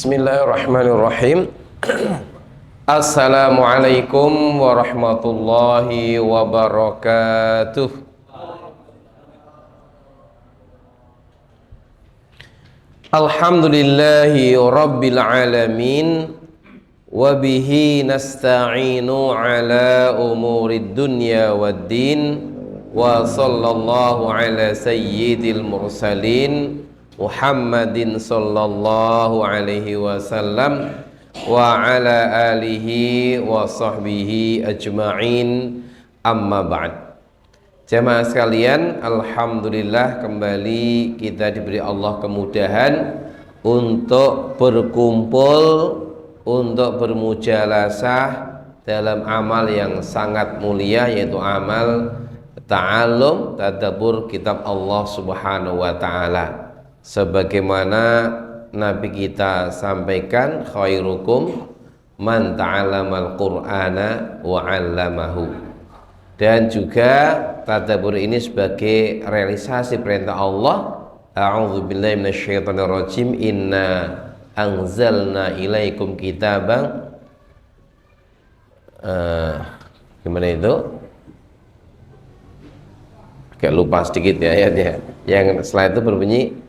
Bismillahirrahmanirrahim. Assalamualaikum warahmatullahi wabarakatuh. Alhamdulillahi rabbil alamin. Wabihi nasta'inu ala umurid dunya waddin. Wa sallallahu ala sayyidil mursalin Muhammadin sallallahu alaihi wasallam wa ala alihi wa sahbihi ajma'in, amma ba'd. Jamaah sekalian, alhamdulillah kembali kita diberi Allah kemudahan untuk berkumpul, untuk bermujalasah dalam amal yang sangat mulia, yaitu amal ta'allum, tadabbur kitab Allah Subhanahu wa ta'ala. Sebagaimana Nabi kita sampaikan, khairukum man ta'allamal qur'ana wa 'allamahu. Dan juga tadabbur ini sebagai realisasi perintah Allah, a'udzubillahi minasyaitonirrajim, inna anzalna ilaikum kitaban, gimana itu? Agak lupa sedikit ya ayatnya. Yang setelah itu berbunyi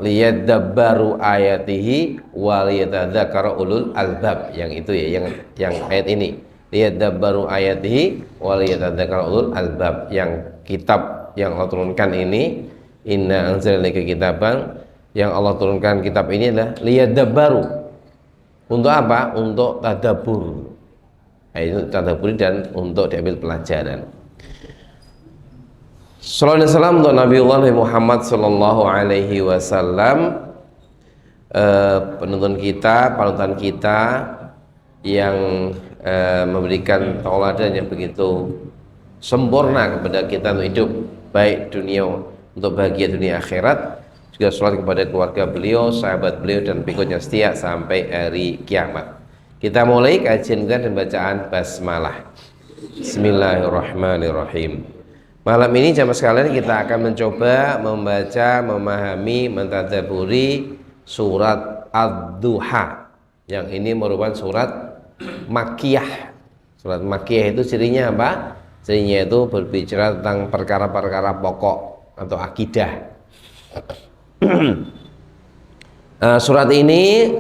liyadabbaru ayatihi wa liyatadzakara ulul albab. Yang itu ya, yang ayat ini, liyadabbaru ayatihi wa liyatadzakara ulul albab. Yang kitab yang Allah turunkan ini, inna anzalna ilaika kitaban, yang Allah turunkan kitab ini adalah liyadabbaru. Untuk apa? Untuk tadabbur. Itu tadabbur dan untuk diambil pelajaran. Sallallahu alaihi wasallam untuk Nabiullah Muhammad sallallahu alaihi wasallam, penuntun kita, panutan kita, yang memberikan tauladan yang begitu sempurna kepada kita untuk hidup baik dunia, untuk bahagia dunia akhirat. Juga salat kepada keluarga beliau, sahabat beliau, dan pengikutnya setia sampai hari kiamat. Kita mulai kajian dan bacaan basmalah. Bismillahirrahmanirrahim. Malam ini jamaah sekalian kita akan mencoba membaca, memahami, mentadabburi surat Ad-Duha. Yang ini merupakan surat Makkiyah. Surat Makkiyah itu cirinya apa? Cirinya itu berbicara tentang perkara-perkara pokok atau akidah. Surat ini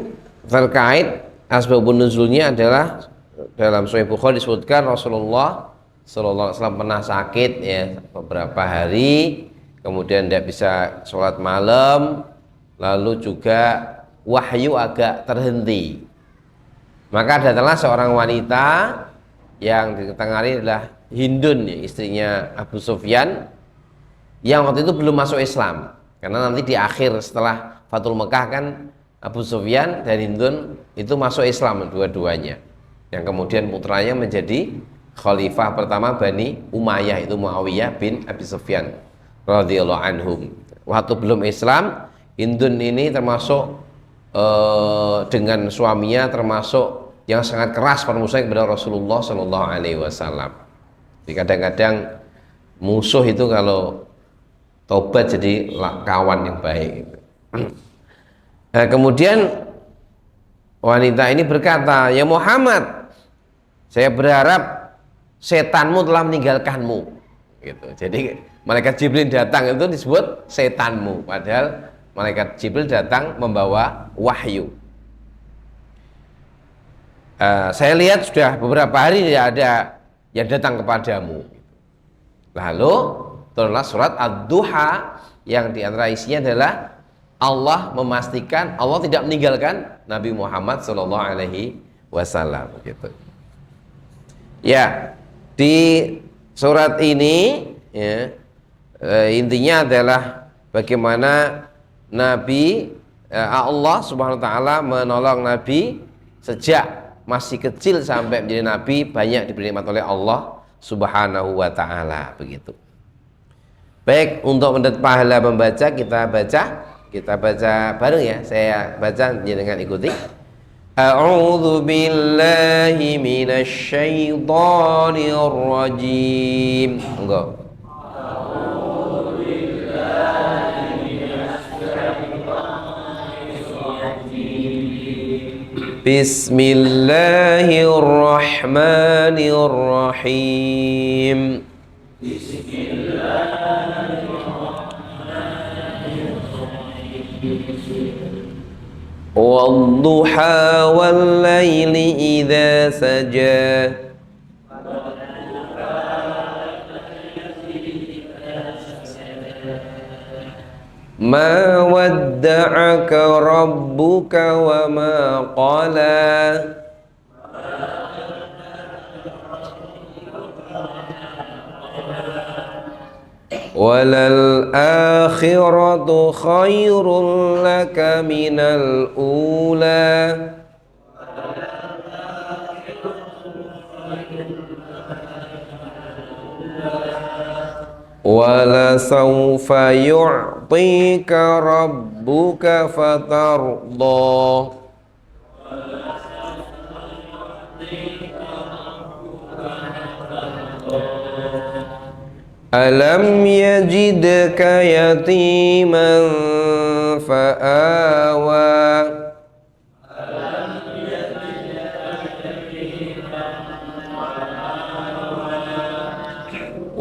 terkait asbabun nuzulnya adalah dalam Sahih Bukhari disebutkan Rasulullah Sallallahu alaihi wasallam pernah sakit ya beberapa hari, kemudian tidak bisa sholat malam, lalu juga wahyu agak terhenti. Maka datanglah seorang wanita yang ditengahari adalah Hindun, ya, istrinya Abu Sufyan, yang waktu itu belum masuk Islam. Karena nanti di akhir setelah Fathul Mekah kan Abu Sufyan dan Hindun itu masuk Islam dua-duanya. Yang kemudian putranya menjadi khalifah pertama Bani Umayyah, itu Muawiyah bin Abi Sufyan radhiyallahu anhum. Waktu belum Islam, Hindun ini termasuk dengan suaminya termasuk yang sangat keras permusuhan kepada Rasulullah Shallallahu alaihi wasallam. Jadi kadang-kadang musuh itu kalau tobat jadi kawan yang baik. Nah, kemudian wanita ini berkata, "Ya Muhammad, saya berharap setanmu telah meninggalkanmu." Gitu. Jadi malaikat Jibril datang itu disebut setanmu, padahal malaikat Jibril datang membawa wahyu. Saya lihat sudah beberapa hari tidak ada yang datang kepadamu. Lalu turunlah surat Ad-Duha yang diantara isinya adalah Allah memastikan Allah tidak meninggalkan Nabi Muhammad Sallallahu Alaihi Wasallam. Gitu. Ya. Di surat ini ya, intinya adalah bagaimana Nabi Allah Subhanahu wa taala menolong Nabi sejak masih kecil sampai menjadi Nabi, banyak diberi nikmat oleh Allah Subhanahu wa taala, begitu. Baik, untuk mendapat pahala membaca, kita baca bareng ya. Saya baca dengan ikuti. A'udzu billahi minasy syaithanir rajim. Enggak. A'udzu billahi minasy syaithanir rajim. Bismillahirrahmanirrahim. Wadduha wal laili idza saja. Ma wadda'aka rabbuka wa ma qala. Walal akhiratu khairul laka minal ula. Wala sawfa yu'tika rabbuka fatarda. Alam yajidka yatiman fa'awa.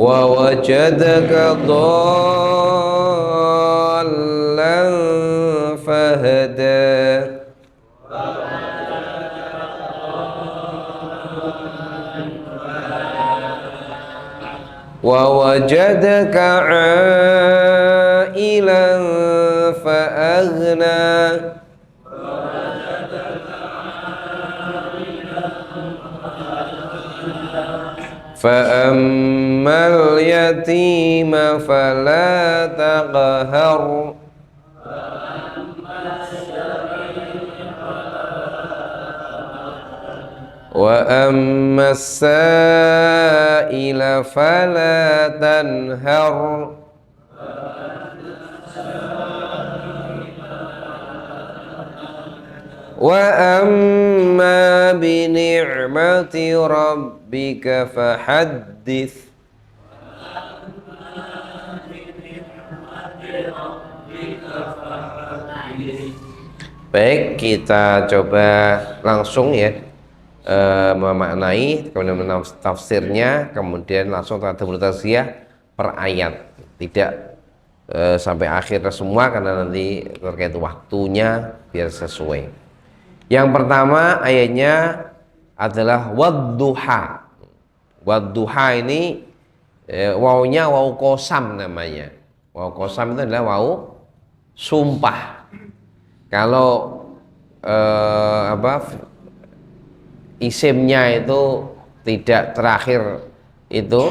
Wa wajadaka dhallan fahada. Wa wajadaka 'ailan fa'aghna. Fa'ammal yatima fala taqhar. Wa ammas sa'ila fala tanhar. Wa amma bi ni'mati rabbika fahaddits. Baik, kita coba langsung ya memaknai, kemudian tafsirnya, kemudian langsung tadabbur tazkiyah per ayat, tidak sampai akhir semua karena nanti terkait waktunya biar sesuai. Yang pertama ayatnya adalah wadduha. Wadduha ini wawunya wawu qasam namanya. Wawu qasam itu adalah wawu sumpah. Kalau isimnya itu tidak terakhir itu,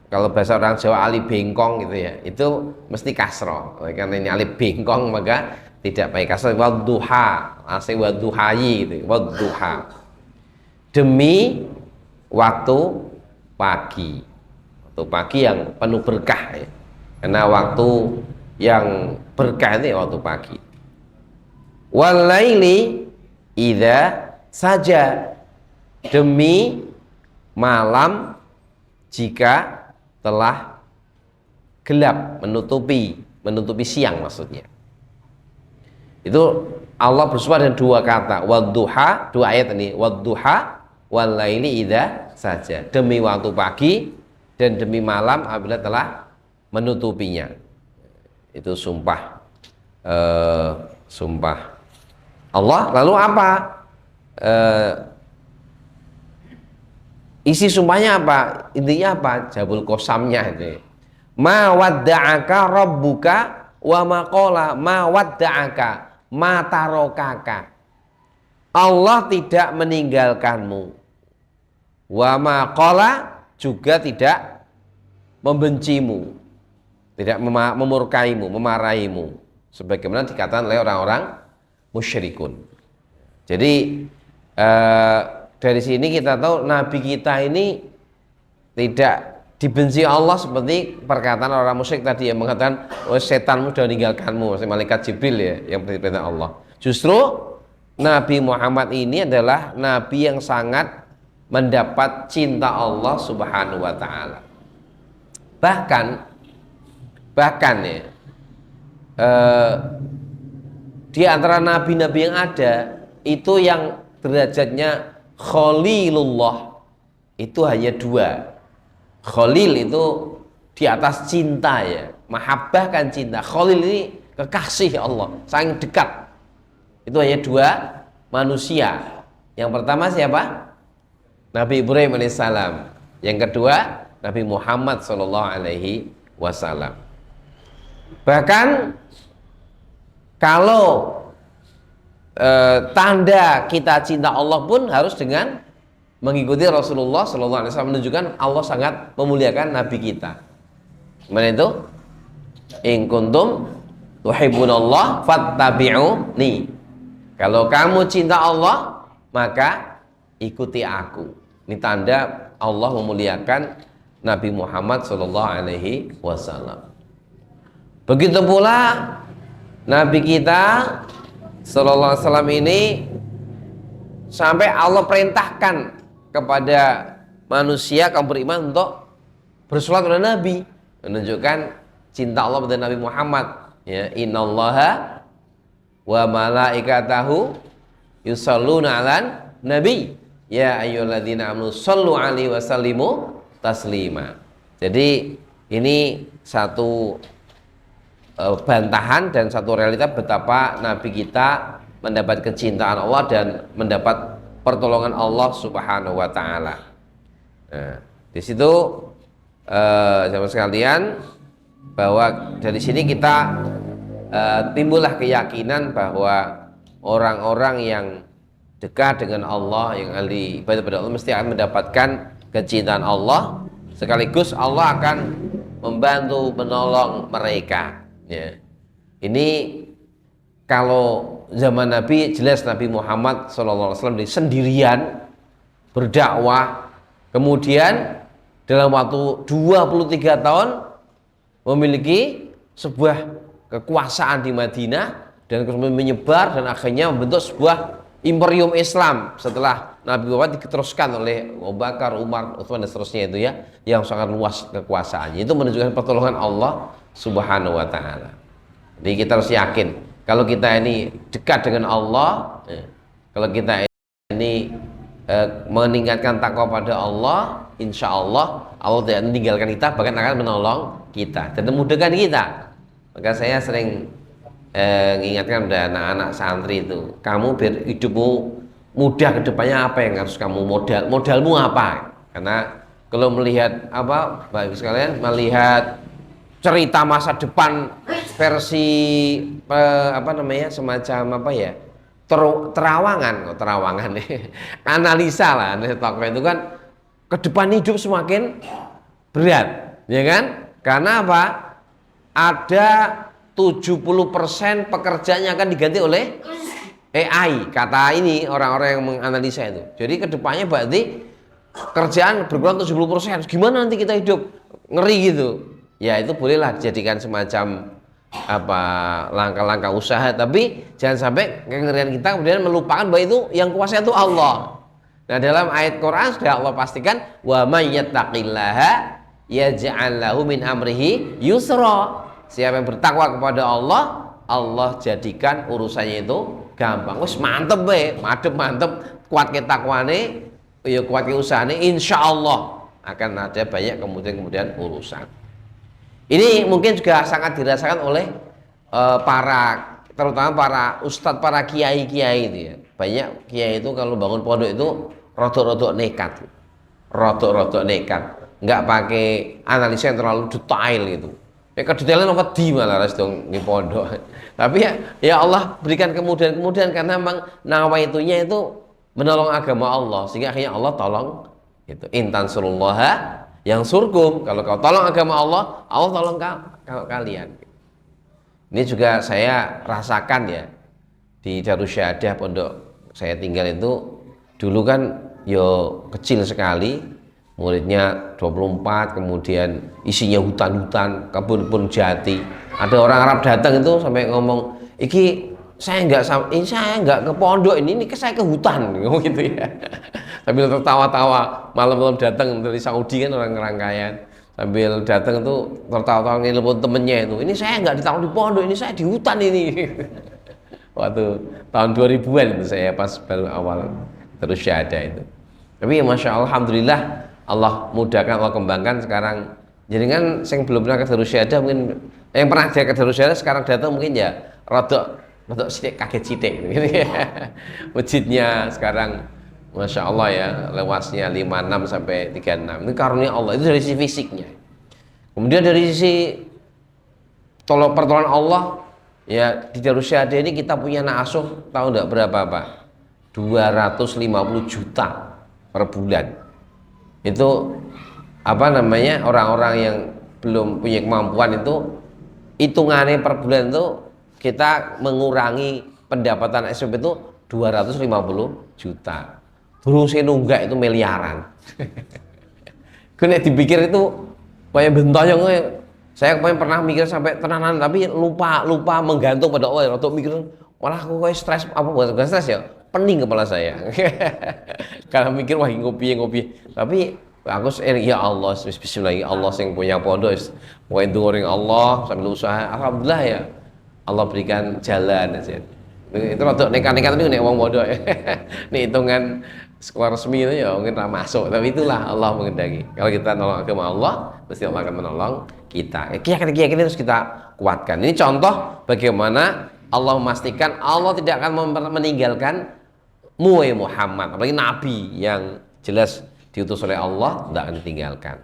kalau bahasa orang Jawa alif bengkong gitu ya, itu mesti kasroh. Karena ini alif bengkong maka tidak pakai kasroh. Wadduha, asli wadduhayi gitu. Wadduha, demi waktu pagi. Waktu pagi yang penuh berkah ya. Karena waktu yang berkah ini waktu pagi. Wal laili idza saja, demi malam jika telah gelap, menutupi siang maksudnya. Itu Allah bersumpah dengan dua kata, wadduha, dua ayat ini, wadduha wal laili idza saja, demi waktu pagi dan demi malam apabila telah menutupinya. Itu sumpah sumpah Allah. Lalu apa isi sumpahnya apa? Intinya apa? Jabul qasamnya itu. Ma wadda'aka rabbuka wa ma qala. Ma wadda'aka, ma tarokaka. Allah tidak meninggalkanmu. Wa ma qala, juga tidak membencimu, tidak memurkaimu, memarahimu, sebagaimana dikatakan oleh orang-orang musyrikun. Jadi dari sini kita tahu Nabi kita ini tidak dibenci Allah seperti perkataan orang musyrik tadi yang mengatakan, oh setanmu sudah meninggalkanmu, malaikat Jibril ya yang perintah Allah. Justru Nabi Muhammad ini adalah Nabi yang sangat mendapat cinta Allah Subhanahu wa Ta'ala. Bahkan ya, di antara nabi-nabi yang ada itu yang derajatnya Khalilullah itu hanya 2. Khalil itu di atas cinta ya, mahabbah kan cinta. Khalil ini kekasih Allah, saking dekat. Itu hanya 2 manusia. Yang pertama siapa? Nabi Ibrahim alaihissalam. Yang kedua Nabi Muhammad sallallahu alaihi wasallam. Bahkan kalau tanda kita cinta Allah pun harus dengan mengikuti Rasulullah sallallahu alaihi wasallam, menunjukkan Allah sangat memuliakan Nabi kita. Gimana itu? In kuntum tuhibbunallah fattabi'uni. Kalau kamu cinta Allah, maka ikuti aku. Ini tanda Allah memuliakan Nabi Muhammad sallallahu alaihi wasallam. Begitu pula Nabi kita sallallahu alaihi wasallam ini sampai Allah perintahkan kepada manusia kaum beriman untuk bersolat kepada Nabi, menunjukkan cinta Allah pada Nabi Muhammad. Ya, innallaha wa malaikatahu yusholluna 'alan nabi ya ayyuhalladzina amanu shollu 'alaihi wa sallimu taslima. Jadi ini satu bantahan dan satu realita betapa Nabi kita mendapat kecintaan Allah dan mendapat pertolongan Allah Subhanahu wa taala. Nah, di situ sahabat sekalian, bahwa dari sini kita timbullah keyakinan bahwa orang-orang yang dekat dengan Allah, yang ahli ibadah pada Allah, mesti akan mendapatkan kecintaan Allah, sekaligus Allah akan membantu menolong mereka. Ya. Ini kalau zaman Nabi, jelas Nabi Muhammad SAW sendirian berdakwah, kemudian dalam waktu 23 tahun memiliki sebuah kekuasaan di Madinah dan kemudian menyebar dan akhirnya membentuk sebuah imperium Islam setelah Nabi Muhammad diteruskan oleh Abu Bakar, Umar, Utsman dan seterusnya itu ya, yang sangat luas kekuasaannya. Itu menunjukkan pertolongan Allah Subhanahu wa taala. Jadi kita harus yakin kalau kita ini dekat dengan Allah, kalau kita ini meningkatkan takwa pada Allah, insya Allah Allah tidak meninggalkan kita, bahkan akan menolong kita dan memudahkan kita. Maka saya sering mengingatkan pada anak-anak santri itu, kamu biar hidupmu mudah ke depannya, apa yang harus kamu modalmu apa? Karena kalau melihat apa, Bapak Ibu sekalian, melihat cerita masa depan versi apa namanya, semacam apa ya, terawangan analisa lah tokoh itu kan, ke depan hidup semakin berat, ya kan? Karena apa? Ada 70% pekerjaannya akan diganti oleh AI, kata ini orang-orang yang menganalisa itu. Jadi kedepannya berarti kerjaan berkurang 70%. Gimana nanti kita hidup? Ngeri gitu. Ya itu bolehlah dijadikan semacam apa, langkah-langkah usaha, tapi jangan sampai kengerian kita kemudian melupakan bahwa itu yang kuasa itu Allah. Nah, dalam ayat Quran sudah Allah pastikan, wa may yattaqillaha yaj'al lahu min amrihi yusra. Siapa yang bertakwa kepada Allah, Allah jadikan urusannya itu gampang. Wes mantep be, mantep, kuat ke takwane, ya kuat ke usahane, insyaallah akan ada banyak kemudian urusan. Ini mungkin juga sangat dirasakan oleh terutama para ustadz, para kiai-kiai itu ya. Banyak kiai itu kalau bangun pondok itu rodok-rodok nekat, nggak pakai analisa yang terlalu detail gitu. Ya kedetailan wedi malah harus dong di pondok. Tapi ya Allah berikan kemudahan karena memang nawaitunya itu menolong agama Allah, sehingga akhirnya Allah tolong itu. Intan surullaha yang surgum, kalau kau tolong agama Allah, Allah tolong kalian. Ini juga saya rasakan ya di Darussyahadah pondok saya tinggal itu. Dulu kan yo kecil sekali, muridnya 24, kemudian isinya hutan-hutan, kebun-kebun jati. Ada orang Arab datang itu sampai ngomong, saya nggak ke pondok ini saya ke hutan, ngomong gitu ya. Sambil tertawa-tawa, malam-malam datang dari Saudi kan, orang rangkaian, sambil datang itu tertawa-tawa ngelepon temennya itu, ini saya nggak ditaruh di pondok, ini saya di hutan ini. waktu tahun 2000-an itu saya pas baru awal terus syahada itu. Tapi ya Masya Allah, Alhamdulillah Allah mudahkan, Allah kembangkan sekarang. Jadi kan yang belum pernah ke Darus Syahadah mungkin, yang pernah dia ke Darus Syahadah sekarang datang mungkin ya rodok sidik, kaget sidik gitu ya. Masjidnya sekarang Masya Allah ya, luasnya 56 sampai 36. Ini karunia Allah, itu dari sisi fisiknya. Kemudian dari sisi pertolongan Allah ya, di Darus Syahadah ini kita punya anak asuh, tahu enggak berapa Pak? 250 juta per bulan. Itu apa namanya, orang-orang yang belum punya kemampuan itu hitungannya per bulan itu kita mengurangi pendapatan SMP itu 250 juta. Durung saya nunggak itu miliaran. Kena dipikir itu kayak bentoyong. Saya pernah mikir sampai tenanan tapi lupa menggantung pada Allah. Untuk mikir malah aku kayak stres, apa bukan stres ya, pening kepala saya. Kalau mikir wah ngopi. Tapi aku ya Allah, bismillah, Allah yang punya pondok, pokoknya dengerin Allah sambil usaha, alhamdulillah ya Allah berikan jalan aja. Itu untuk nekat-nekat itu nek wong pondok ya. Ini hitungan sekolah resmi itu ya mungkin tak masuk, tapi itulah Allah mengendaki. Kalau kita nolong agama Allah, pasti Allah akan menolong kita. Keyakinan harus kita kuatkan. Ini contoh bagaimana Allah memastikan Allah tidak akan meninggalkan Muhammad, apalagi Nabi yang jelas diutus oleh Allah, tidak akan ditinggalkan.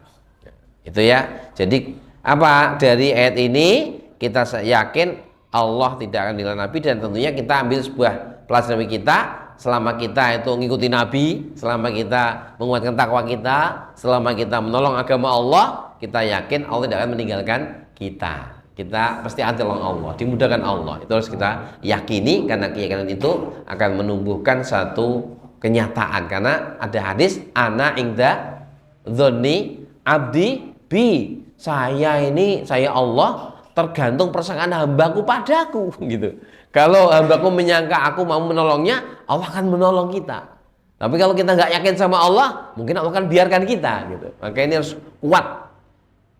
Itu ya. Jadi apa dari ayat ini kita yakin Allah tidak akan meninggalkan Nabi, dan tentunya kita ambil sebuah pelajaran bagi kita. Selama kita itu mengikuti Nabi, selama kita menguatkan takwa kita, selama kita menolong agama Allah, kita yakin Allah tidak akan meninggalkan kita. Kita pasti ada tolong Allah, dimudahkan Allah. Itu harus kita yakini, karena keyakinan itu akan menumbuhkan satu kenyataan. Karena ada hadis, ana ingda dzonni abdi bi, saya Allah tergantung persangkaan hambaku padaku gitu. Kalau hambaku menyangka aku mau menolongnya, Allah akan menolong kita. Tapi kalau kita nggak yakin sama Allah, mungkin Allah akan biarkan kita gitu. Maka ini harus kuat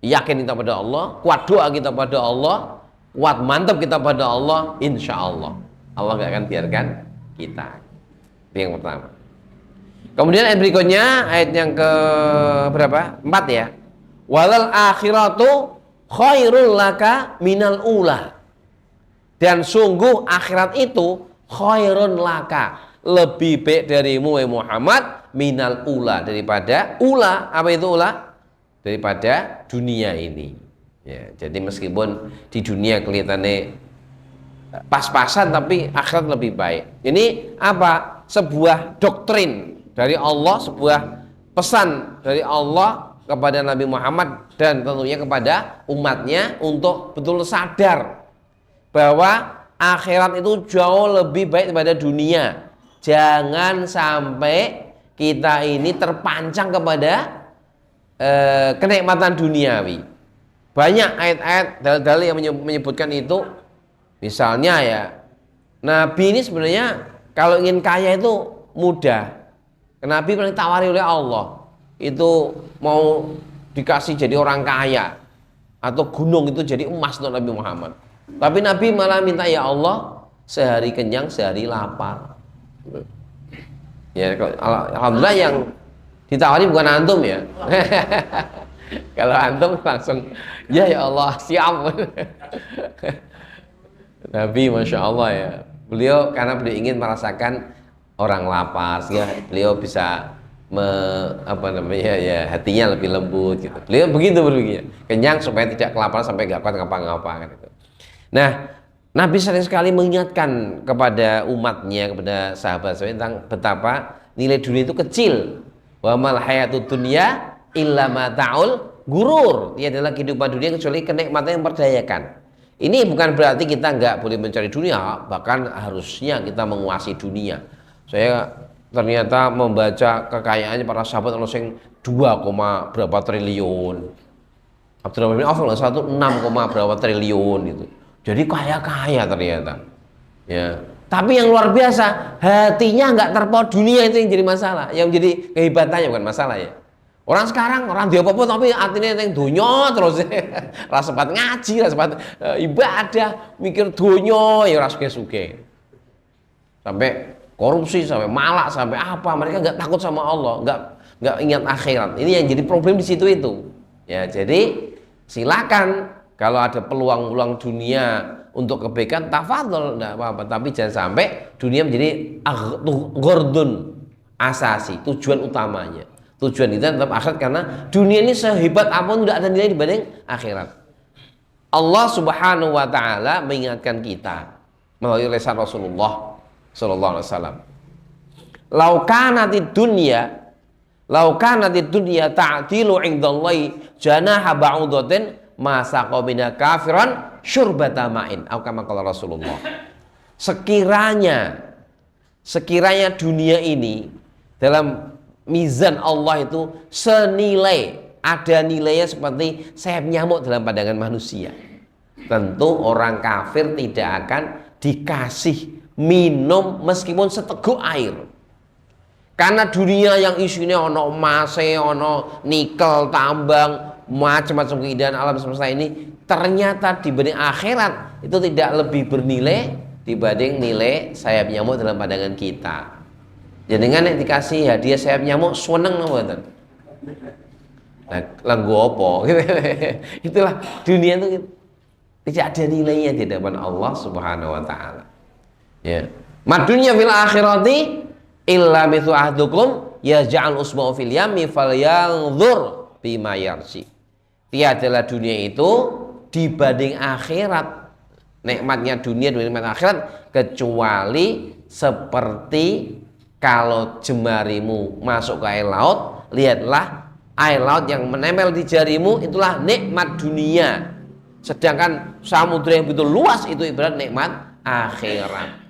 yakin kita pada Allah, kuat doa kita pada Allah, kuat mantap kita pada Allah, insya Allah Allah nggak akan biarkan kita. Itu yang pertama. Kemudian ayat berikutnya, ayat yang ke berapa? 4 ya. Walal akhiratu khairul laka minal ula. Dan sungguh akhirat itu khairun laka, lebih baik darimu Muhammad, minal ula, daripada ula. Apa itu ula? Daripada dunia ini ya. Jadi meskipun di dunia kelihatannya pas-pasan, tapi akhirat lebih baik. Ini apa? Sebuah doktrin dari Allah, sebuah pesan dari Allah kepada Nabi Muhammad dan tentunya kepada umatnya untuk betul sadar bahwa akhirat itu jauh lebih baik daripada dunia. Jangan sampai kita ini terpancang kepada kenikmatan duniawi. Banyak ayat-ayat dalil-dalil yang menyebutkan itu. Misalnya ya, Nabi ini sebenarnya kalau ingin kaya itu mudah. Nabi pernah ditawari oleh Allah, itu mau dikasih jadi orang kaya atau gunung itu jadi emas untuk Nabi Muhammad. Tapi Nabi malah minta, ya Allah, sehari kenyang sehari lapar. Ya, alhamdulillah yang ditawari bukan antum ya. Kalau antum langsung ya Allah siap. Nabi Masya Allah ya, beliau karena beliau ingin merasakan orang lapar, sehingga beliau bisa hatinya lebih lembut gitu. Beliau begitu berpikir, kenyang supaya tidak kelaparan sampai gak kuat ngapa-ngapa gitu. Nah, Nabi sering sekali mengingatkan kepada umatnya, kepada sahabat tentang betapa nilai dunia itu kecil. Wa mal hayatud dunya illa mata'ul gurur. Ia adalah kehidupan dunia kecuali kenikmatan yang memperdayakan. Ini bukan berarti kita nggak boleh mencari dunia, bahkan harusnya kita menguasai dunia. Saya ternyata membaca kekayaannya para sahabat Allah yang 2, berapa triliun. Abdurrahman bin Auf satu 6, berapa triliun gitu. Jadi kaya ternyata. Ya. Tapi yang luar biasa, hatinya nggak terpaut dunia, itu yang jadi masalah. Yang jadi kehebatannya bukan masalah ya. Orang sekarang orang dia apa-apa tapi artinya yang dunia terus. Rasa sempat ngaji, rasa sempat ibadah, mikir dunia ya ora suge-suge. sampai korupsi, sampai malak, sampai apa, mereka nggak takut sama Allah, nggak ingat akhirat. Ini yang jadi problem di situ itu. Ya, jadi silakan kalau ada peluang-peluang dunia untuk kebaikan, tafadhol, enggak apa-apa, tapi jangan sampai dunia menjadi gordun asasi, tujuan utamanya. Tujuan kita tetap akhirat, karena dunia ini sehebat apapun tidak ada nilai dibanding akhirat. Allah Subhanahu wa taala mengingatkan kita melalui lisan Rasulullah sallallahu alaihi wasallam. Lau kanatid dunya ta'dilu 'indallahi janaha ba'udatin ma saqa mina kafiran syurbata ma'in. Atau kama qala Rasulullah. Sekiranya dunia ini dalam mizan Allah itu senilai, ada nilainya seperti sayap nyamuk dalam pandangan manusia, tentu orang kafir tidak akan dikasih minum meskipun seteguk air. Karena dunia yang isinya ono emas, ono nikel, tambang, macam-macam keindahan alam semesta ini, ternyata dibanding akhirat itu tidak lebih bernilai dibanding nilai sayap nyamuk dalam pandangan kita. Jadi dengan yang dikasih hadiah sayap nyamuk seneng apa? Lagu apa? Itulah dunia itu tidak ada nilainya di hadapan Allah Subhanahu wa taala. Ya. Madunya fil akhirati illa mithlu ahdukum yaj'al usba'u fil yammi falyanzur bima yarsi. Tiadalah dunia itu dibanding akhirat, nikmatnya dunia dibanding nikmat akhirat, kecuali seperti kalau jemarimu masuk ke air laut, lihatlah air laut yang menempel di jarimu, itulah nikmat dunia. Sedangkan samudra yang begitu luas itu ibarat nikmat akhirat.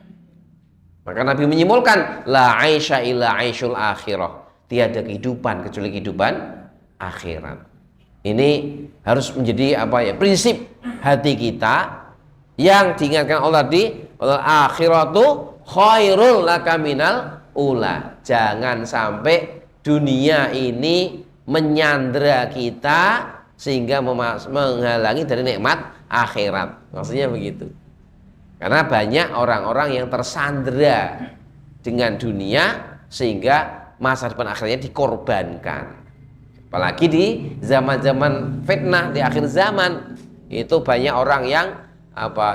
Maka Nabi menyimpulkan, la aisha illa aishul akhirah. Tiada kehidupan kecuali kehidupan akhirat. Ini harus menjadi prinsip hati kita yang diingatkan Allah di akhiratu khairul laka minal ula. Jangan sampai dunia ini menyandera kita sehingga menghalangi dari nikmat akhirat. Maksudnya begitu. Karena banyak orang-orang yang tersandera dengan dunia sehingga masa depan akhirnya dikorbankan. Apalagi di zaman-zaman fitnah, di akhir zaman itu banyak orang yang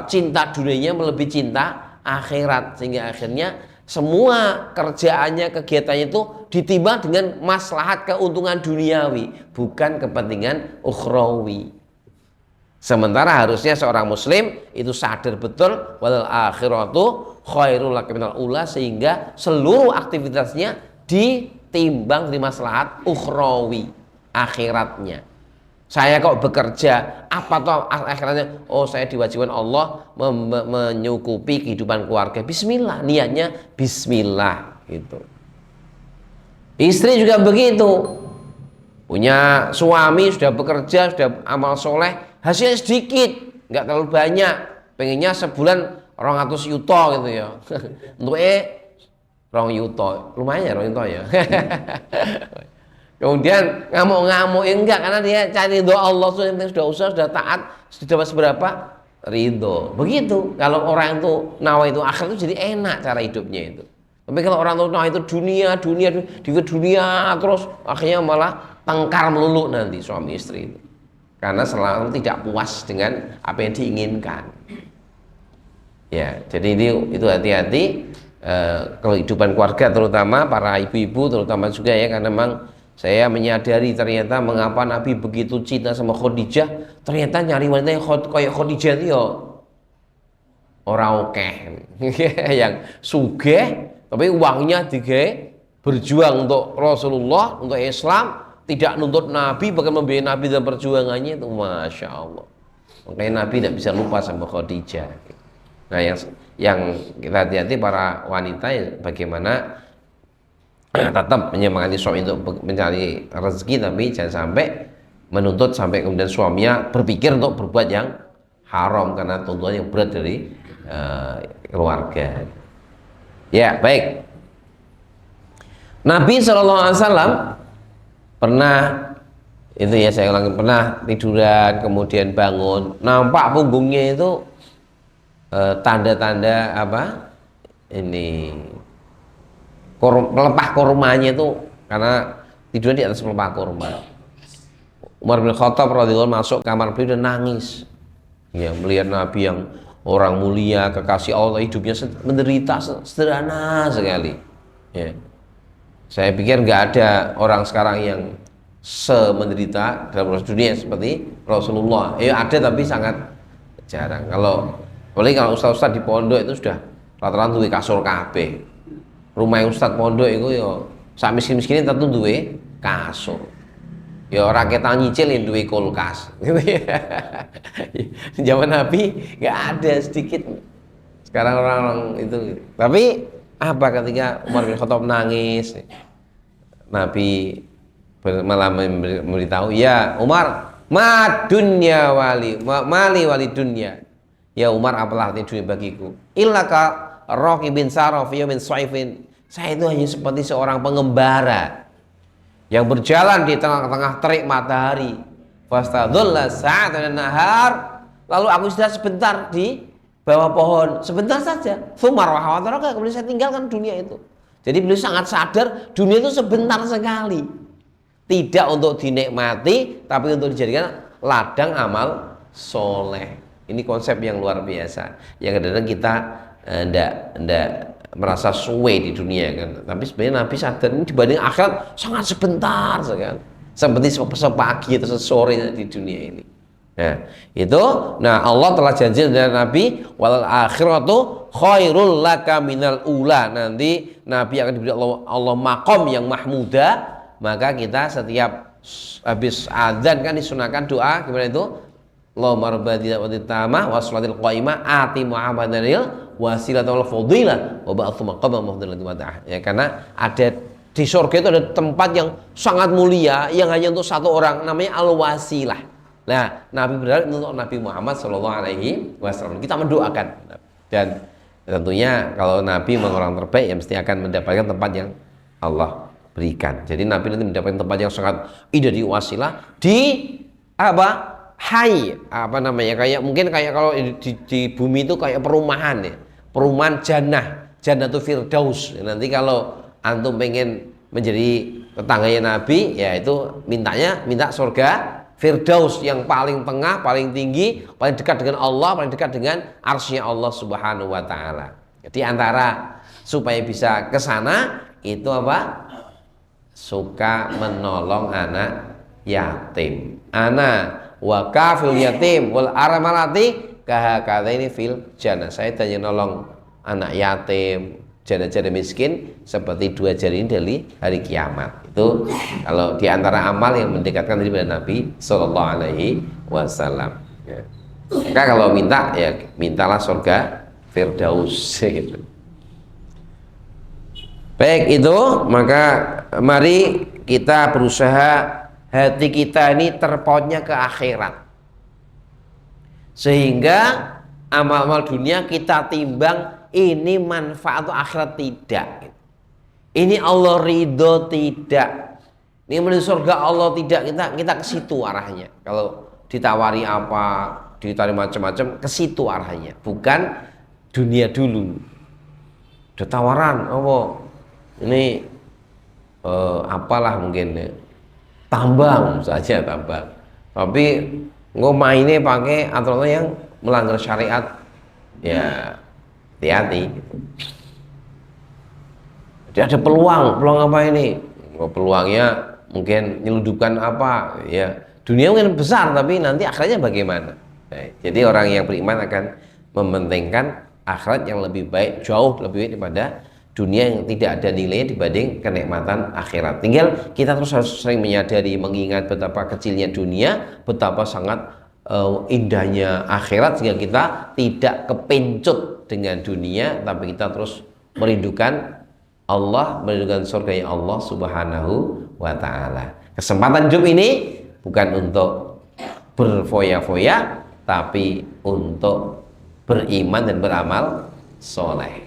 cinta dunianya melebihi cinta akhirat, sehingga akhirnya semua kerjaannya, kegiatannya itu ditimbang dengan maslahat keuntungan duniawi, bukan kepentingan ukhrawi. Sementara harusnya seorang muslim itu sadar betul wal akhiratu khairul laka minal ula, sehingga seluruh aktivitasnya ditimbang dari maslahat ukhrawi, akhiratnya. Saya kok bekerja, apa toh akhiratnya? Oh, saya diwajibkan Allah menyukupi kehidupan keluarga. Bismillah, niatnya bismillah gitu. Istri juga begitu. Punya suami, sudah bekerja, sudah amal soleh, hasilnya sedikit, nggak terlalu banyak. Pengennya sebulan 200 yuto gitu ya. Untuk 2 yuto, lumayan ya 2 yuto ya. Kemudian ngamuk-ngamuk, enggak, karena dia cari doa Allah, sudah usaha, sudah taat, sudah dapat seberapa ridho. Begitu kalau orang itu nawa itu akhirat itu jadi enak cara hidupnya itu. Tapi kalau orang itu nawa itu dunia terus, akhirnya malah tengkar melulu nanti suami istri itu, karena selalu tidak puas dengan apa yang diinginkan. Ya, jadi itu hati-hati kehidupan keluarga, terutama para ibu-ibu terutama juga ya, karena memang saya menyadari ternyata mengapa Nabi begitu cinta sama Khadijah. Ternyata nyari wanita yang kayak Khadijah itu ya orang oke yang sugih tapi uangnya digawe berjuang untuk Rasulullah, untuk Islam, tidak nuntut Nabi, bahkan membela Nabi dalam perjuangannya itu, masya Allah. Makanya Nabi tidak bisa lupa sama Khadijah. Nah, yang kita hati-hati para wanita ya, bagaimana tetap menyemangati suami untuk mencari rezeki, tapi jangan sampai menuntut sampai kemudian suaminya berpikir untuk berbuat yang haram karena tuntutan yang berat dari keluarga. Ya, baik. Nabi SAW pernah itu ya, saya ulangi, pernah tiduran kemudian bangun, nampak punggungnya itu tanda-tanda ini pelepah kurmanya itu karena tidur di atas pelepah kurma. Umar bin Khattab radhiyallahu masuk kamar beliau dan nangis. Ya, melihat Nabi yang orang mulia, kekasih Allah, hidupnya menderita sederhana sekali. Ya. Saya pikir nggak ada orang sekarang yang semenderita dalam urusan dunia seperti Rasulullah. Ya ada tapi sangat jarang. Apalagi kalau ustaz-ustaz di pondok itu sudah rata-rata duwe kasur kabeh. Rumah ustaz pondok itu ya sak miskin-miskin tentu duwe kasur. Ya ora ketan nyicil yang duwe kulkas. Zaman Nabi nggak ada sedikit. Sekarang orang-orang itu. Tapi apa ketika Umar bin Khattab nangis, Nabi malah memberitahu, ya Umar, ma dunya mali wali dunya. Ya Umar, apalah arti dunia bagiku? Illaka raqibin saraf yawmin saifin. Saya itu hanya seperti seorang pengembara yang berjalan di tengah-tengah terik matahari. Fastadhulla sa'atan nahar. Lalu aku sudah sebentar di bawah pohon, sebentar saja. Tsumma rahawataraka, kemudian saya tinggalkan dunia itu. Jadi beliau sangat sadar dunia itu sebentar sekali. Tidak untuk dinikmati, tapi untuk dijadikan ladang amal soleh. Ini konsep yang luar biasa. Yang kadang-kadang kita ndak merasa suwe di dunia kan. Tapi sebenarnya Nabi sadar ini dibanding akhirat sangat sebentar sekali. Seperti sepagi atau sore di dunia ini. Nah, Allah telah janji dari Nabi, wal akhiratu khairul laka minal ula. Nanti Nabi akan diberi Allah makom yang mahmuda. Maka kita setiap habis adzan kan disunahkan doa gimana itu? Allahumma rabbana wa tamah wa sholatil qaimah ati muhammadanil wasilah wal fadilah wa ba'athu maqama mahmudan. Ya, karena ada di surga itu ada tempat yang sangat mulia yang hanya untuk satu orang, namanya al-wasilah. Nah, Nabi berharap untuk Nabi Muhammad Shallallahu Alaihi Wasallam. Kita mendoakan dan tentunya kalau Nabi memang orang terbaik ya mesti akan mendapatkan tempat yang Allah berikan. Jadi Nabi nanti mendapatkan tempat yang sangat indah di wasilah di apa? Kayak mungkin kayak kalau di bumi itu kayak perumahan ya. Perumahan Jannatul Firdaus. Nanti kalau antum pengen menjadi tetangganya Nabi, ya itu minta surga Firdaus yang paling tengah, paling tinggi, paling dekat dengan Allah, paling dekat dengan arsy-Nya Allah Subhanahu wa taala. Jadi antara supaya bisa ke sana itu apa? Suka menolong anak yatim. Ana wa kafil yatim wal aramalati kahakataini fil jannah. Saya tanya nolong anak yatim, janda-janda miskin seperti dua jari ini dari hari kiamat. Itu kalau diantara amal yang mendekatkan diri pada Nabi Sallallahu Alaihi Wasallam. Ya. Maka kalau minta ya mintalah surga Firdaus gitu. Baik itu, maka mari kita berusaha hati kita ini terpautnya ke akhirat. Sehingga amal-amal dunia kita timbang ini manfaat atau akhirat tidak. Ini Allah ridho tidak. Ini menuju surga Allah tidak, kita ke situ arahnya. Kalau ditawari apa, ditawari macam-macam, ke situ arahnya. Bukan dunia dulu. Ada tawaran, ini apalah mungkin ya. Tambang saja tambang. Tapi mainnya pakai aturan yang melanggar syariat, ya hati-hati. Jadi ada peluang apa ini? Peluangnya mungkin nyeludupkan apa? Ya dunia mungkin besar, tapi nanti akhirnya bagaimana? Jadi orang yang beriman akan mementingkan akhirat yang lebih baik, jauh lebih baik daripada dunia yang tidak ada nilai dibanding kenikmatan akhirat. Tinggal kita terus harus sering menyadari, mengingat betapa kecilnya dunia, betapa sangat indahnya akhirat, sehingga kita tidak kepencut dengan dunia, tapi kita terus merindukan Allah, merindukan surganya Allah Subhanahu wa ta'ala. Kesempatan hidup ini bukan untuk berfoya-foya, tapi untuk beriman dan beramal soleh.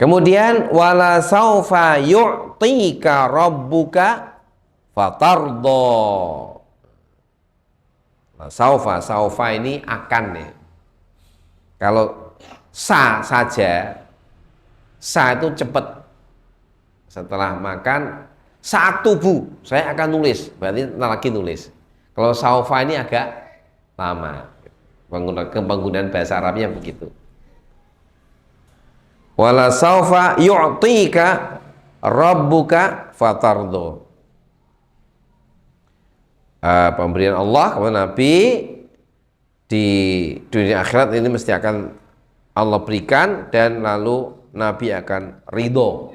Kemudian wala saufa yu'tika rabbuka fatardha. Saufa ini akan ya. Kalau saja. Sa itu cepat. Setelah makan, saat tubuh saya akan nulis, berarti lagi nulis. Kalau saufa ini agak lama. Penggunaan bahasa Arabnya begitu. Wala saufa yu'tika rabbuka fatardo. Pemberian Allah kepada Nabi di dunia akhirat ini mesti akan Allah berikan, dan lalu Nabi akan ridho.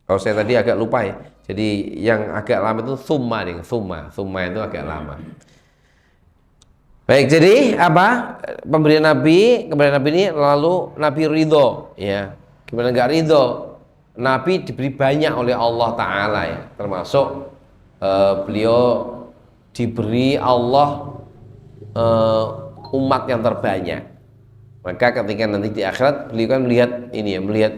Kalau saya tadi agak lupa ya, jadi yang agak lama itu summa itu agak lama. Baik, jadi apa pemberian Nabi kepada Nabi ini, lalu Nabi ridho, ya. Gimana nggak ridho? Nabi diberi banyak oleh Allah Ta'ala, ya, termasuk beliau diberi Allah umat yang terbanyak. Maka ketika nanti di akhirat beliau kan melihat ini ya, melihat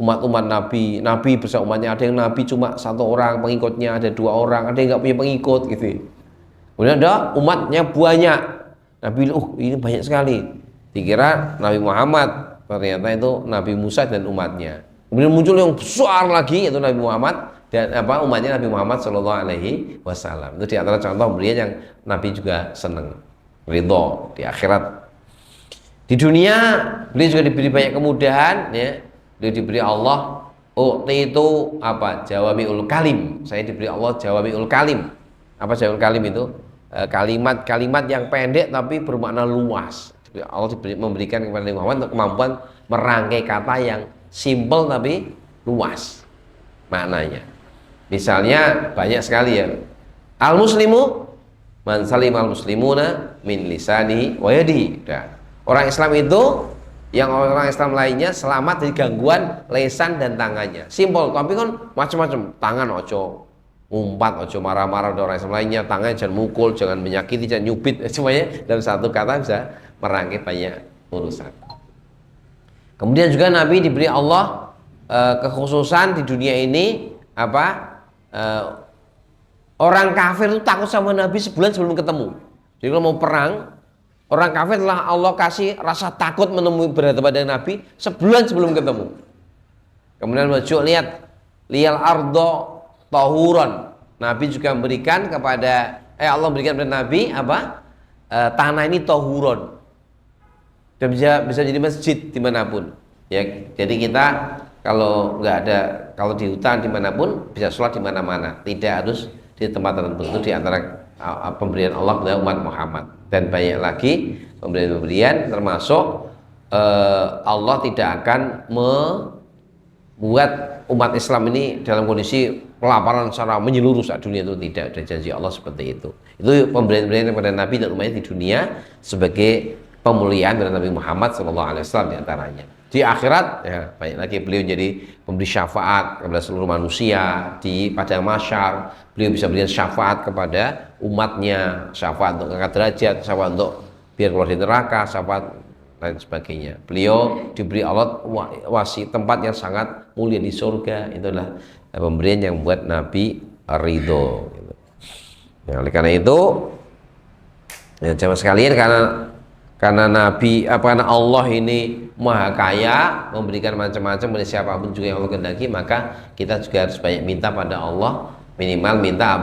umat-umat Nabi bersama umatnya. Ada yang Nabi cuma 1 orang pengikutnya, ada 2 orang, ada yang nggak punya pengikut gitu. Kemudian ada umatnya banyak. Nabi ini banyak sekali. Dikira Nabi Muhammad, ternyata itu Nabi Musa dan umatnya. Kemudian muncul yang besar lagi, yaitu Nabi Muhammad dan umatnya Nabi Muhammad Shallallahu Alaihi Wasallam. Itu diantara contoh pemberian yang Nabi juga senang, ridho di akhirat. Di dunia beliau juga diberi banyak kemudahan, ya. Beliau diberi Allah itu jawamiul kalim. Saya diberi Allah jawamiul kalim. Apa jawamiul kalim itu? Kalimat-kalimat yang pendek tapi bermakna luas. Allah memberikan kepada Nabi Muhammad kemampuan merangkai kata yang simpel tapi luas maknanya. Misalnya banyak sekali ya. Al-muslimu man salimal muslimuna min lisani wa yadihi. Orang Islam itu yang orang Islam lainnya selamat dari gangguan lesan dan tangannya. Simpel, tapi kan macam-macam. Tangan ojo umpat, ojo marah-marah dari orang Islam lainnya. Tangan jangan mukul, jangan menyakiti, jangan nyubit. Semuanya dalam satu kata bisa merangkai banyak urusan. Kemudian juga Nabi diberi Allah kekhususan di dunia ini orang kafir itu takut sama Nabi sebulan sebelum ketemu. Jadi kalau mau perang, orang kafir telah Allah kasih rasa takut menemui berhadapan dengan Nabi sebulan sebelum ketemu. Kemudian maju lihat liyal ardo tahuron. Nabi juga memberikan kepada Allah memberikan kepada Nabi tanah ini tahuron. Dan bisa jadi masjid dimanapun. Ya, jadi kita kalau di hutan dimanapun bisa sholat di mana-mana. Tidak harus di tempat tertentu. Itu di antara pemberian Allah kepada umat Muhammad. Dan banyak lagi pemberian-pemberian, termasuk Allah tidak akan membuat umat Islam ini dalam kondisi kelaparan secara menyeluruh saat dunia, itu tidak. Ada janji Allah seperti itu. Itu pemberian-pemberian kepada Nabi dan umatnya di dunia sebagai pemuliaan dari Nabi Muhammad SAW diantaranya. Di akhirat ya banyak lagi, beliau jadi pemberi syafaat kepada seluruh manusia di padang mahsyar. Beliau bisa berikan syafaat kepada umatnya, syafaat untuk angkat derajat, syafaat untuk biar keluar dari neraka, syafaat dan sebagainya. Beliau diberi Allah tempat yang sangat mulia di surga. Itulah pemberian yang membuat Nabi ridho. Ya, oleh karena itu, ya, jemaah sekalian, karena Nabi, karena Allah ini maha kaya, memberikan macam-macam kepada siapapun juga yang Allah kehendaki, maka kita juga harus banyak minta pada Allah. Minimal minta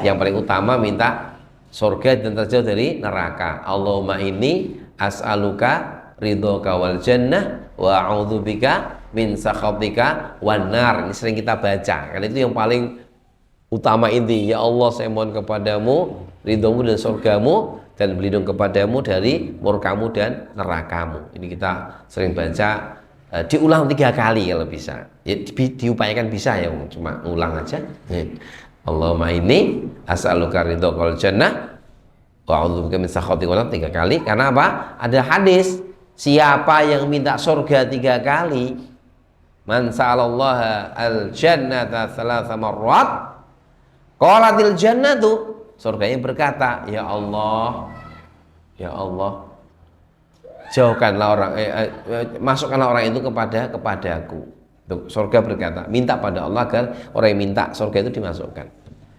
yang paling utama minta surga dan terjauh dari neraka. Allahumma inni as'aluka ridhoka wal jannah wa a'udzubika min sakhatika wan nar. Ini sering kita baca, karena itu yang paling utama inti. Ya Allah, saya mohon kepadamu ridhomu dan surgamu, dan berlindung kepadamu dari murkamu dan nerakamu. Ini kita sering baca, diulang 3 kali kalau bisa. Ya, diupayakan bisa ya, cuma ulang aja. Allahumma inni as'aluka ridhaka wal jannah wa a'udzubika min sakhatika wan nar 3 kali. Karena apa? Ada hadis, siapa yang minta surga 3 kali, man sa'alallaha al jannata 3 marrat qalatil jannatu, surganya berkata, ya Allah, jauhkanlah orang, masukkanlah orang itu kepadaku. Surga berkata, minta pada Allah agar orang yang minta surga itu dimasukkan.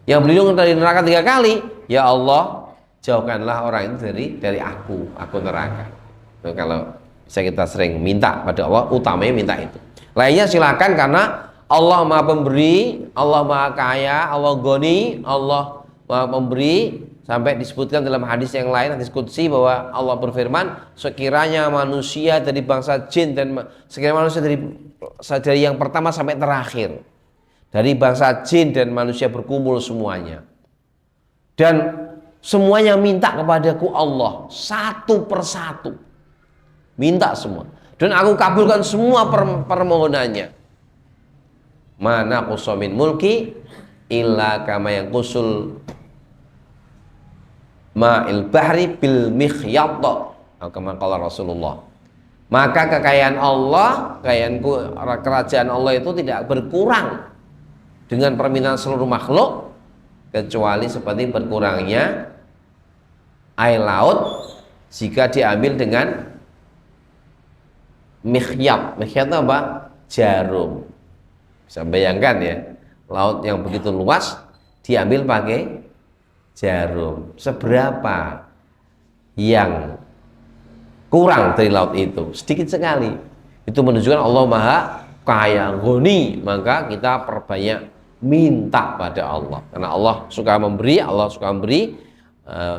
Yang berlindung dari neraka 3 kali, ya Allah, jauhkanlah orang itu dari aku neraka. Itu kalau bisa kita sering minta pada Allah, utamanya minta itu. Lainnya silakan, karena Allah Maha Pemberi, Allah Maha Kaya, Allah Ghani, Allah Maha Pemberi. Sampai disebutkan dalam hadis yang lain, hadis qudsi, bahwa Allah berfirman, sekiranya manusia dari bangsa jin dan sekiranya manusia dari yang pertama sampai terakhir, dari bangsa jin dan manusia berkumpul semuanya, dan semuanya minta kepadaku Allah satu persatu, minta semua, dan aku kabulkan semua permohonannya. Mana qusamin mulki illa kama yang kusul ma'il bahri bil mikhyat, kama qala Rasulullah. Maka kekayaan Allah, kekayaan kerajaan Allah itu tidak berkurang dengan permintaan seluruh makhluk, kecuali seperti berkurangnya air laut jika diambil dengan mikhyat. Mikhyat itu apa? Jarum. Bisa bayangkan ya, laut yang begitu luas diambil pakai jarum. Seberapa yang kurang dari laut itu? Sedikit sekali. Itu menunjukkan Allah Maha Kaya, Ghani. Maka kita perbanyak minta pada Allah, karena Allah suka memberi. Allah suka memberi,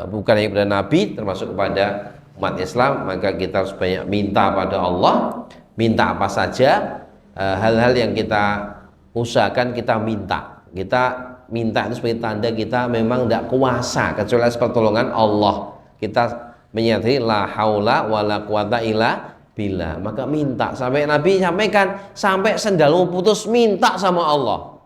bukan hanya kepada Nabi, termasuk kepada umat Islam. Maka kita harus banyak minta pada Allah. Minta apa saja, hal-hal yang kita usahakan kita minta. Kita minta itu sebagai tanda kita memang tidak kuasa kecuali atas pertolongan Allah. Kita menyadari la haula wala quwata illa billah, maka minta. Sampai Nabi sampaikan, sampai sendalmu putus minta sama Allah.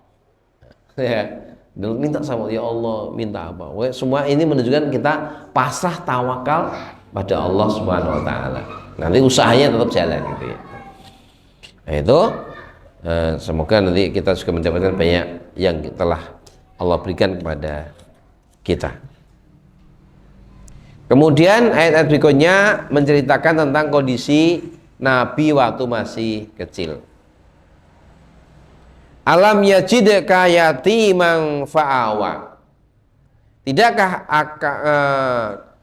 Ya, minta sama ya Allah, minta apa? Semua ini menunjukkan kita pasrah tawakal pada Allah Subhanahu wa taala. Nanti usahanya tetap jalan gitu ya. Nah, itu semoga nanti kita juga mendapatkan banyak yang telah Allah berikan kepada kita. Kemudian ayat-ayat berikutnya menceritakan tentang kondisi Nabi waktu masih kecil. Alam yajidka yatiman fa'awa. Tidakkah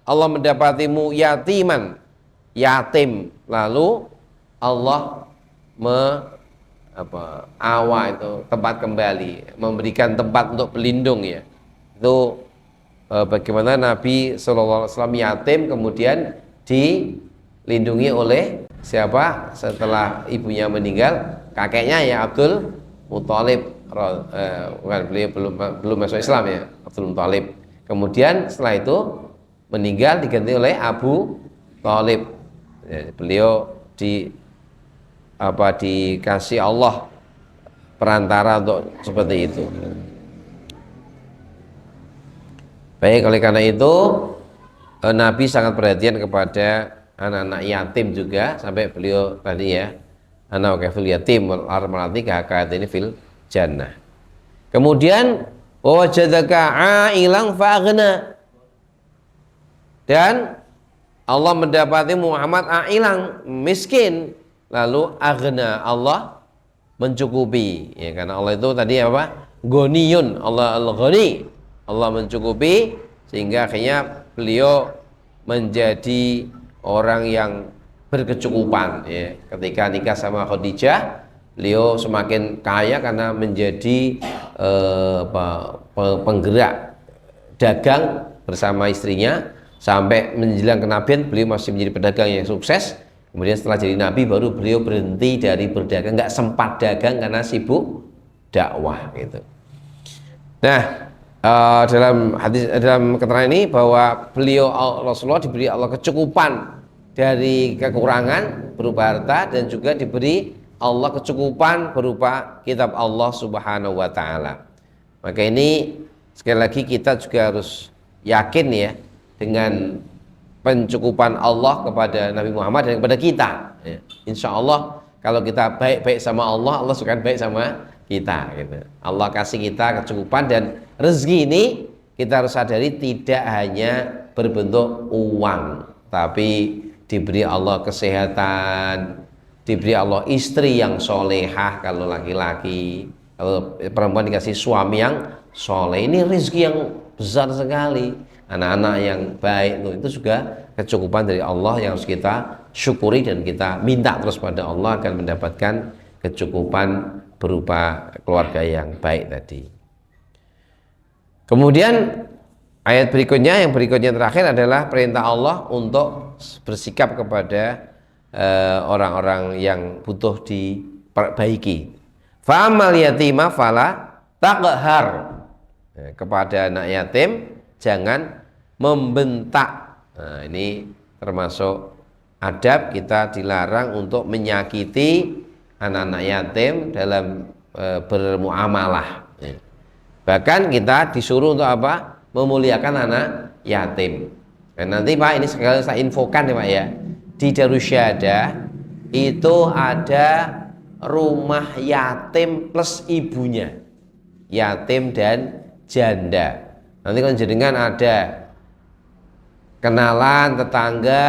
Allah mendapatimu yatiman, yatim, lalu Allah awa itu tempat kembali, memberikan tempat untuk berlindung ya. Itu bagaimana Nabi SAW yatim kemudian dilindungi oleh siapa setelah ibunya meninggal? Kakeknya ya Abdul Muthalib. Bukan, beliau belum masuk Islam ya, Abdul Muthalib. Kemudian setelah itu meninggal diganti oleh Abu Thalib. Ya, beliau dikasih Allah perantara untuk seperti itu. Baik, oleh karena itu Nabi sangat perhatian kepada anak-anak yatim juga, sampai beliau tadi ya, ana kafil yatim wal armalati ini fil jannah. Kemudian wajadaka ailang fa'aghna, dan Allah mendapati Muhammad ailang, miskin, lalu aghna, Allah mencukupi ya, karena Allah itu tadi apa? Ghaniyun, Allah al-ghani, Allah mencukupi, sehingga akhirnya beliau menjadi orang yang berkecukupan ya. Ketika nikah sama Khadijah, beliau semakin kaya karena menjadi penggerak dagang bersama istrinya. Sampai menjelang kenabian beliau masih menjadi pedagang yang sukses. Kemudian setelah jadi nabi baru beliau berhenti dari berdagang, nggak sempat dagang karena sibuk dakwah gitu. Nah, dalam hadis, dalam keterangan ini bahwa beliau Rasulullah diberi Allah kecukupan dari kekurangan berupa harta, dan juga diberi Allah kecukupan berupa kitab Allah Subhanahu wa taala. Maka ini sekali lagi kita juga harus yakin ya dengan pencukupan Allah kepada Nabi Muhammad dan kepada kita ya. Insya Allah kalau kita baik-baik sama Allah, Allah suka baik sama kita gitu. Allah kasih kita kecukupan, dan rezeki ini kita harus sadari tidak hanya berbentuk uang, tapi diberi Allah kesehatan, diberi Allah istri yang solehah kalau laki-laki, kalau perempuan dikasih suami yang soleh. Ini rezeki yang besar sekali. Anak-anak yang baik itu juga kecukupan dari Allah yang harus kita syukuri dan kita minta terus pada Allah akan mendapatkan kecukupan berupa keluarga yang baik tadi. Kemudian ayat berikutnya, yang berikutnya terakhir adalah perintah Allah untuk bersikap kepada orang-orang yang butuh diperbaiki. Fa'amal yatima fala taqhar. Kepada anak yatim jangan membentak. Nah, ini termasuk adab, kita dilarang untuk menyakiti anak-anak yatim dalam bermuamalah. Bahkan kita disuruh untuk apa? Memuliakan anak yatim. Dan nanti Pak, ini sekali saya infokan ya Pak ya, di Darussyada itu ada rumah yatim plus ibunya, yatim dan janda. Nanti kalau jenengan ada kenalan tetangga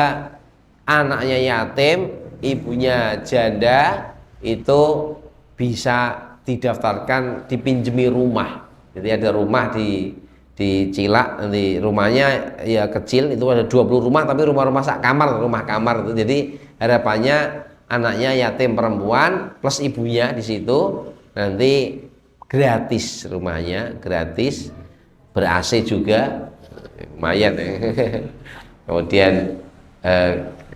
anaknya yatim, ibunya janda, itu bisa didaftarkan dipinjemi rumah. Jadi ada rumah di Cilak, nanti rumahnya ya kecil, itu ada 20 rumah tapi rumah-rumah sak kamar, rumah kamar itu. Jadi harapannya anaknya yatim perempuan plus ibunya di situ nanti gratis, rumahnya gratis, ber-AC juga, lumayan ya. Kemudian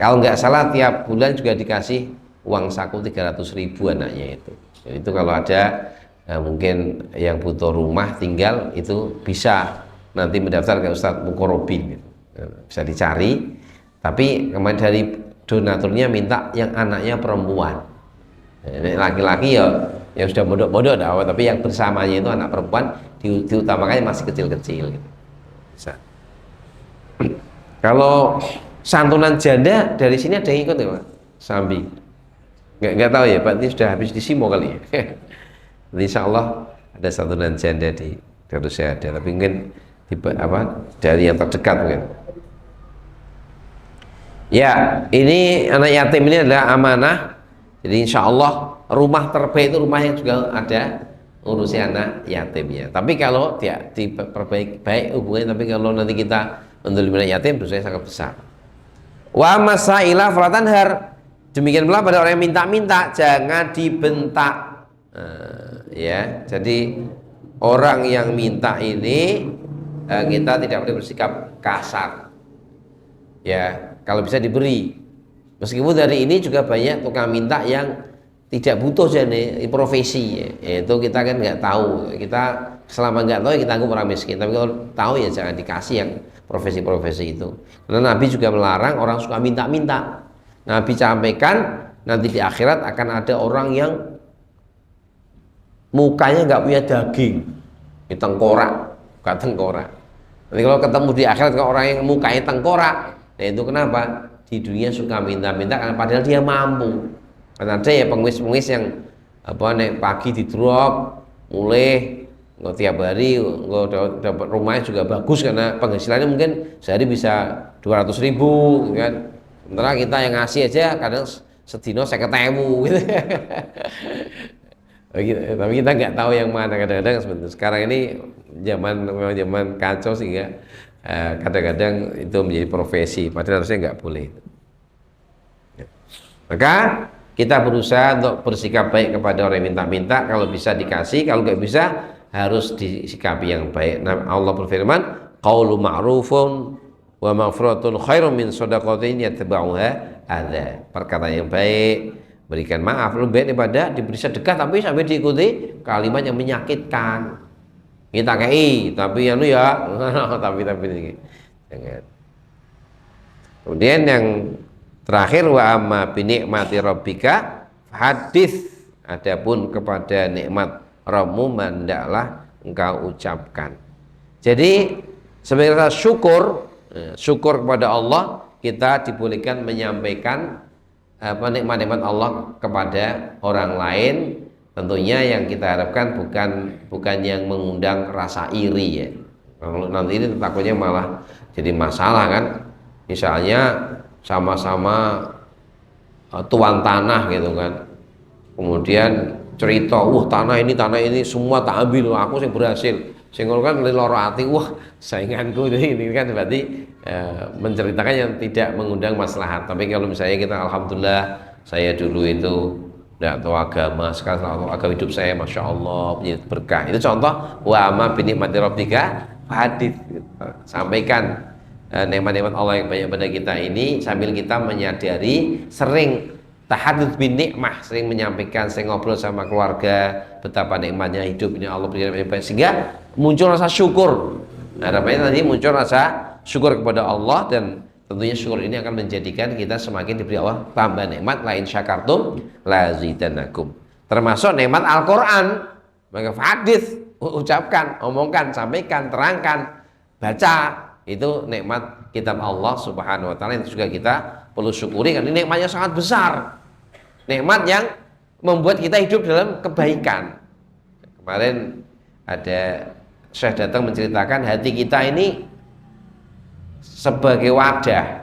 kalau nggak salah tiap bulan juga dikasih uang saku 300.000 anaknya itu. Jadi itu kalau ada mungkin yang butuh rumah tinggal itu bisa nanti mendaftar ke Ustadz Mukorobin gitu. Bisa dicari, tapi kemarin dari donaturnya minta yang anaknya perempuan. Laki-laki ya sudah mondok-mondok tapi yang bersamanya itu anak perempuan, diutamakan masih kecil-kecil gitu. Bisa. Kalau santunan janda dari sini ada yang ikut ya Pak? Sambi nggak tahu ya Pak, ini sudah habis disimo kali ya. Insya Allah ada santunan janda di Darussyada, tapi mungkin dari yang terdekat mungkin. Ya, ini anak yatim ini adalah amanah. Jadi insya Allah rumah terbaik itu rumah yang juga ada ngurusi anak yatimnya. Tapi kalau tidak diperbaiki baik hubungannya, tapi kalau nanti kita mendolimi anak yatim, dosanya sangat besar. Wa masailah falatanhar. Demikian pula pada orang yang minta-minta jangan dibentak. Ya, jadi orang yang minta ini kita tidak boleh bersikap kasar. Ya, kalau bisa diberi. Meskipun dari ini juga banyak tukang minta yang tidak butuh jadi profesi, ya. Itu kita kan nggak tahu. Kita selama nggak tahu ya kita anggap orang miskin. Tapi kalau tahu ya jangan dikasih yang profesi-profesi itu. Karena Nabi juga melarang orang suka minta-minta. Nabi sampaikan nanti di akhirat akan ada orang yang mukanya nggak punya daging, ini tengkorak, bukan tengkorak. Nanti kalau ketemu di akhirat kalau orang yang mukanya tengkorak, nah itu kenapa? Di dunia suka minta-minta karena padahal dia mampu. Karena ada ya pengemis-pengemis yang nek pagi di drop, mulai nggak tiap hari, nggak dapat rumahnya juga bagus karena penghasilannya mungkin sehari bisa 200.000, kan? Sementara kita yang ngasih aja kadang sedino 50.000 gitu. Tapi kita nggak tahu yang mana. Kadang-kadang sekarang ini zaman kacau sehingga kadang-kadang itu menjadi profesi padahal harusnya nggak boleh. Maka kita berusaha untuk bersikap baik kepada orang yang minta-minta, kalau bisa dikasih, kalau nggak bisa harus disikapi yang baik. Nah, Allah berfirman, qaulu ma'rufun wa maghfiratun khairum min shadaqatin yatba'uha adza. Perkataan yang baik, berikan maaf lebih baik daripada diberi sedekah tapi sampai diikuti kalimat yang menyakitkan. Kita kei tapi anu ya tapi jangan. Kemudian yang terakhir, wa amma bi nikmati rabbika hadis, adapun kepada nikmat Rabbmu hendaklah engkau ucapkan. Jadi sebagai syukur kepada Allah, kita dibolehkan menyampaikan nikmat-nikmat Allah kepada orang lain. Tentunya yang kita harapkan bukan yang mengundang rasa iri ya. Kalau nanti ini takutnya malah jadi masalah kan. Misalnya sama-sama tuan tanah gitu kan, kemudian cerita, tanah ini semua tak ambil, aku sih berhasil, Sing ngono kan loro ati, wah sainganku ini kan berarti menceritakan yang tidak mengundang maslahat. Tapi kalau misalnya kita alhamdulillah saya dulu itu tidak tahu agama, sekarang tahu agama, hidup saya masya Allah punya berkah. Itu contoh wa amma bi nikmati rabbika hadits. Sampaikan nikmat-nikmat Allah yang banyak pada kita ini sambil kita menyadari sering tahadduts bin nikmah, sering menyampaikan, sering ngobrol sama keluarga betapa nikmatnya hidup ini Allah berikan banyak, sehingga muncul rasa syukur. Nah, harapannya nanti muncul rasa syukur kepada Allah, dan tentunya syukur ini akan menjadikan kita semakin diberi Allah tambah nikmat. Lain syakartum lazidannakum, termasuk nikmat Al-Quran. Maka hadis, ucapkan, omongkan, sampaikan, terangkan, baca, itu nikmat kitab Allah Subhanahu wa taala yang juga kita perlu syukuri, karena ini nikmatnya sangat besar, nikmat yang membuat kita hidup dalam kebaikan. Kemarin ada Syekh datang menceritakan hati kita ini sebagai wadah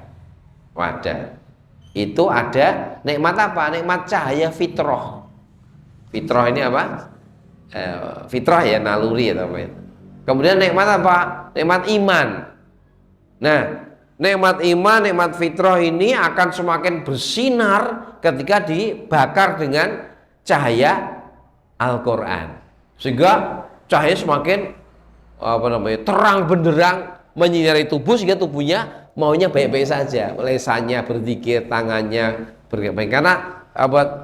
itu ada nikmat apa? Nikmat cahaya fitrah. Fitrah ini apa? Fitrah ya, naluri atau apa itu. Kemudian nikmat apa? Nikmat iman. Nah, nikmat iman, nikmat fitrah ini akan semakin bersinar ketika dibakar dengan cahaya Al-Quran, sehingga cahaya semakin terang benderang menyinari tubuh, sehingga tubuhnya maunya baik-baik saja, lesannya berzikir, tangannya berbaik, karena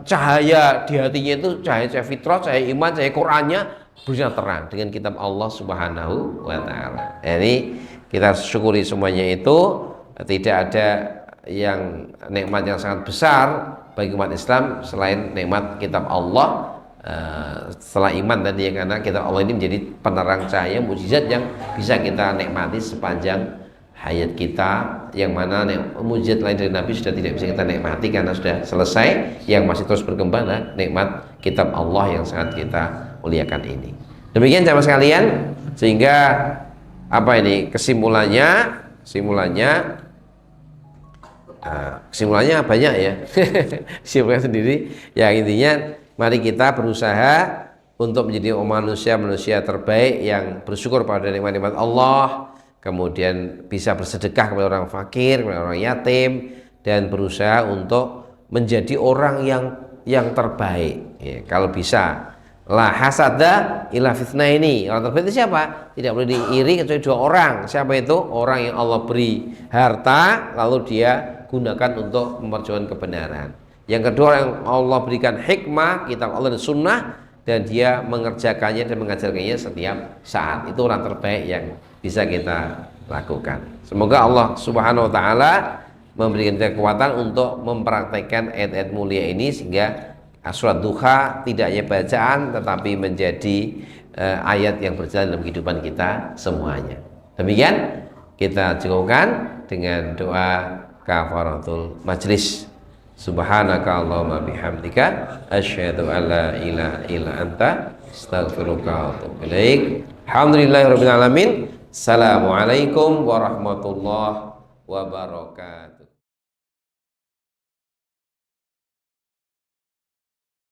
cahaya di hatinya itu cahaya fitrah, cahaya iman, cahaya Qurannya bersinar terang dengan kitab Allah Subhanahu wa taala. Jadi kita syukuri semuanya itu. Tidak ada yang nikmat yang sangat besar bagi umat Islam selain nikmat kitab Allah. Setelah iman tadi, karena kitab Allah ini menjadi penerang cahaya mukjizat yang bisa kita nikmati sepanjang hayat kita, yang mana mukjizat lain dari Nabi sudah tidak bisa kita nikmati karena sudah selesai. Yang masih terus berkembang adalah nikmat kitab Allah yang sangat kita muliakan ini. Demikian jamaah sekalian, sehingga apa ini kesimpulannya banyak ya. Kesimpulannya sendiri ya, intinya mari kita berusaha untuk menjadi manusia terbaik yang bersyukur pada nikmat-nikmat Allah, kemudian bisa bersedekah kepada orang fakir, kepada orang yatim, dan berusaha untuk menjadi orang yang terbaik ya. Kalau bisa, la hasada illa fitnaini, orang terbaik itu siapa? Tidak boleh diiri kecuali dua orang. Siapa itu? Orang yang Allah beri harta lalu dia gunakan untuk memperjuangkan kebenaran. Yang kedua, yang Allah berikan hikmah, kitab Allah dan sunnah, dan dia mengerjakannya dan mengajarkannya setiap saat. Itu orang terbaik yang bisa kita lakukan. Semoga Allah Subhanahu wa taala memberikan kita kekuatan untuk mempraktekkan ayat-ayat mulia ini, sehingga surat duha tidak hanya bacaan tetapi menjadi ayat yang berjalan dalam kehidupan kita semuanya. Demikian kita cukupkan dengan doa kafaratul majlis. Subhanaka Allahumma bihamdika asyhadu an la ilaha illa anta astaghfiruka wa atubu ilaik. Alhamdulillahirabbil alamin. Assalamualaikum warahmatullahi wabarakatuh.